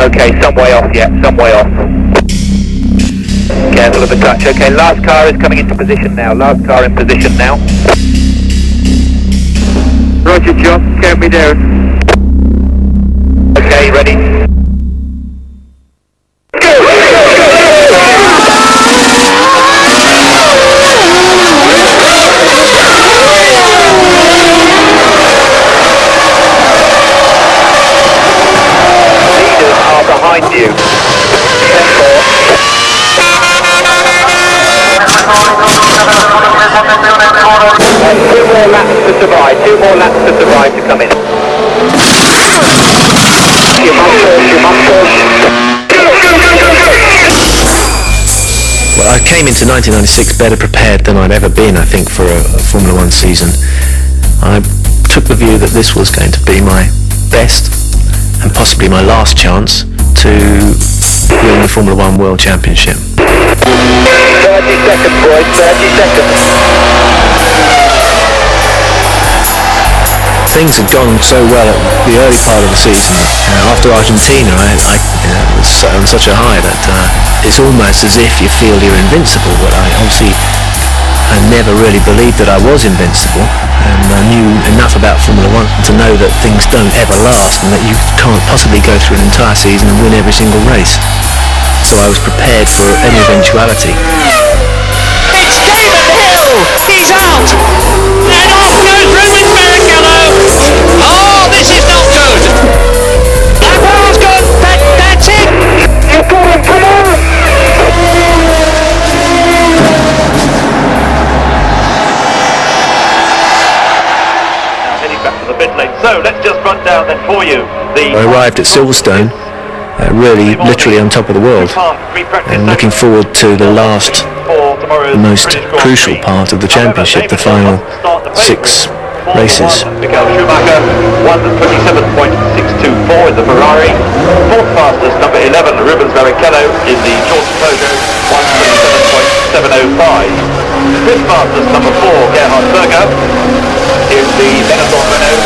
Okay, some way off yet, some way off. Careful of the clutch. Okay, last car is coming into position now. Last car in position now. Roger, John. Count me down. Okay, ready? Leaders are behind you. 2 more laps to survive, 2 more laps to survive to come in. You must push. Well, I came into 1996 better prepared than I'd ever been, I think, for a Formula One season. I took the view that this was going to be my best and possibly my last chance to win the Formula One World Championship. 30 seconds, boys, 30 seconds. Things had gone so well at the early part of the season. After Argentina, I was on such a high that it's almost as if you feel you're invincible. But I never really believed that I was invincible, and I knew enough about Formula One to know that things don't ever last, and that you can't possibly go through an entire season and win every single race. So I was prepared for any eventuality. It's Damon Hill! He's out! And off goes Ruben Barrichello! Oh, this is not good! That bar's gone! That's it! You got him, come on! Now heading back to the pit lane. So let's just run down then for you. I arrived at Silverstone, really literally on top of the world, and looking forward to the last, the most crucial part of the championship, the final 6 races. Michael Schumacher won 27.624 in the Ferrari. 4th fastest, number 11, Rubens Barrichello in the George Peugeot, won 27.705. 5th fastest, number 4, Gerhard Berger in the Benetton Renault.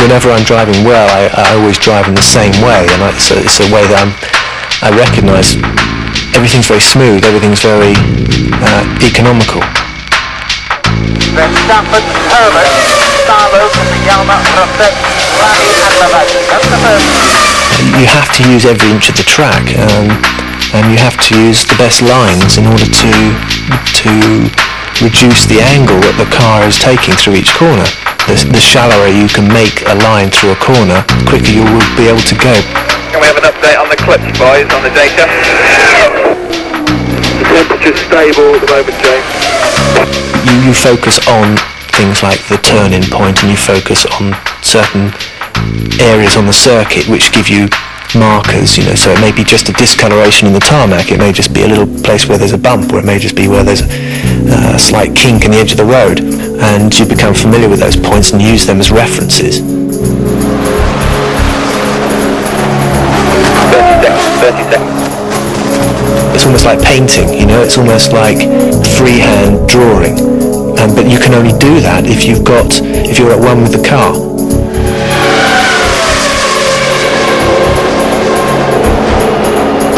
Whenever I'm driving well, I always drive in the same way, and it's a way that I recognise everything's very smooth, everything's very economical. Verstappen, Herbert, Starlow from the Yalma, Rosset, Rani and Lavazzi. That's the first. You have to use every inch of the track, and you have to use the best lines in order to reduce the angle that the car is taking through each corner. The shallower you can make a line through a corner, the quicker you will be able to go. Can we have an update on the clutch, boys, on the data? The temperature's stable at the moment, James. You focus on things like the turn-in point, and you focus on certain areas on the circuit which give you markers, so it may be just a discoloration in the tarmac, it may just be a little place where there's a bump, or it may just be where there's a slight kink in the edge of the road, and you become familiar with those points and use them as references. 30 seconds. It's almost like painting, it's almost like freehand drawing, but you can only do that if you're at one with the car.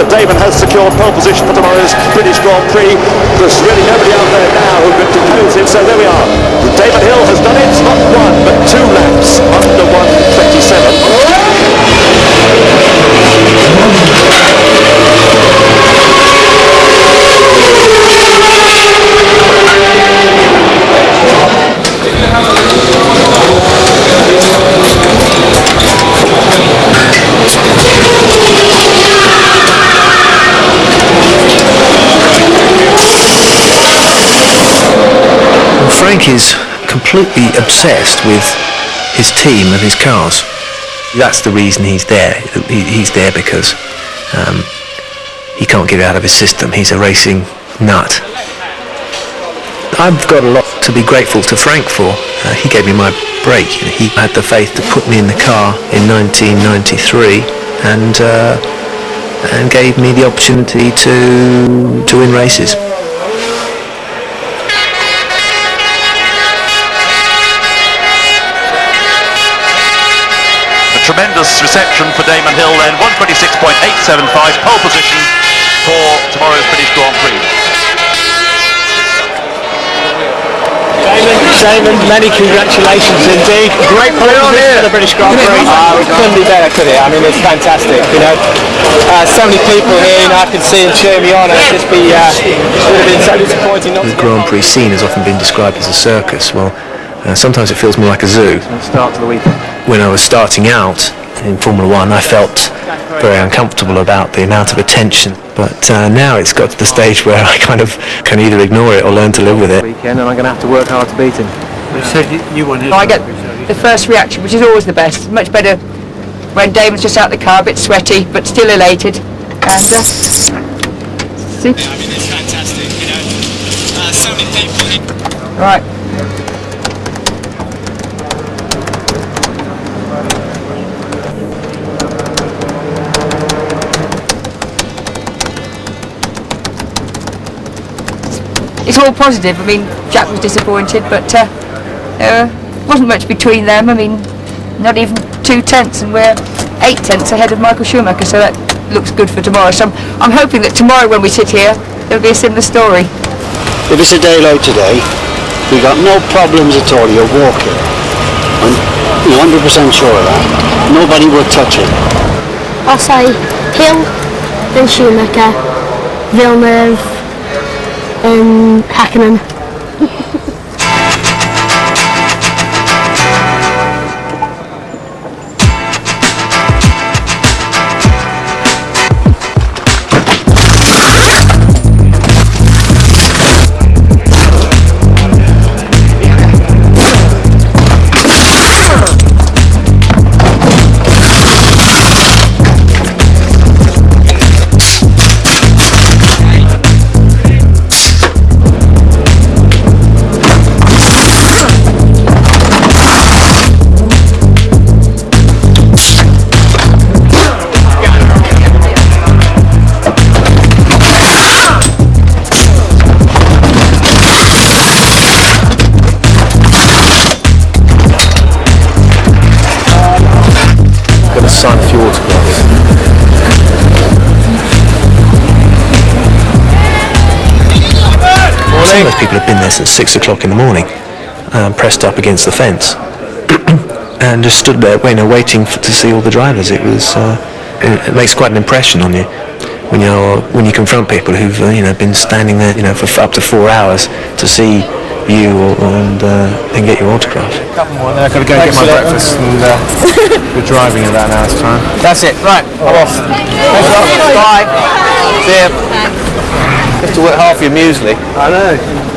Damon has secured pole position for tomorrow's British Grand Prix. There's really nobody out there now who can depose him, so there we are. Damon Hill has done it, not 1 but 2 laps under 1:27. Frank is completely obsessed with his team and his cars. That's the reason he's there. He's there because he can't get it out of his system. He's a racing nut. I've got a lot to be grateful to Frank for. He gave me my break. He had the faith to put me in the car in 1993 and gave me the opportunity to win races. Tremendous reception for Damon Hill then, 126.875, pole position for tomorrow's British Grand Prix. Damon, many congratulations indeed. Great pole position for the British Grand Prix. It couldn't be better, could it? I mean, it's fantastic, you know. So many people here, you know, I can see and cheer me on. It'd just be, it would have been so disappointing not to The Grand Prix scene has often been described as a circus. Well, sometimes it feels more like a zoo. start to the weekend. When I was starting out in Formula One, I felt very uncomfortable about the amount of attention. But now it's got to the stage where I kind of can either ignore it or learn to live with it. Weekend, and I'm going to have to work hard to beat him. I get the first reaction, which is always the best. Much better when Damon's just out the car, a bit sweaty, but still elated. And see? I mean, it's fantastic, you know. So many people. Right. It's all positive. I mean, Jack was disappointed, but wasn't much between them. I mean, not even 2 tenths, and we're 8 tenths ahead of Michael Schumacher, so that looks good for tomorrow. So I'm hoping that tomorrow when we sit here, there'll be a similar story. If it's a day like today, we got no problems at all. You're walking. I'm 100% sure of that. Nobody will touch it. I'll say Hill, then Schumacher, Villeneuve, Hakkinen. Sign a few autographs. Some of those people have been there since 6 o'clock in the morning, pressed up against the fence, and just stood there, waiting to see all the drivers. It was, it makes quite an impression on you when you confront people who've been standing there, for up to 4 hours to see you and get your autograph. A couple more, then I've got to go and get my breakfast, and we're driving in about an hour's time. That's it, right, I'm off. Thanks a lot. Bye. See ya. You have to work hard for your muesli. I know.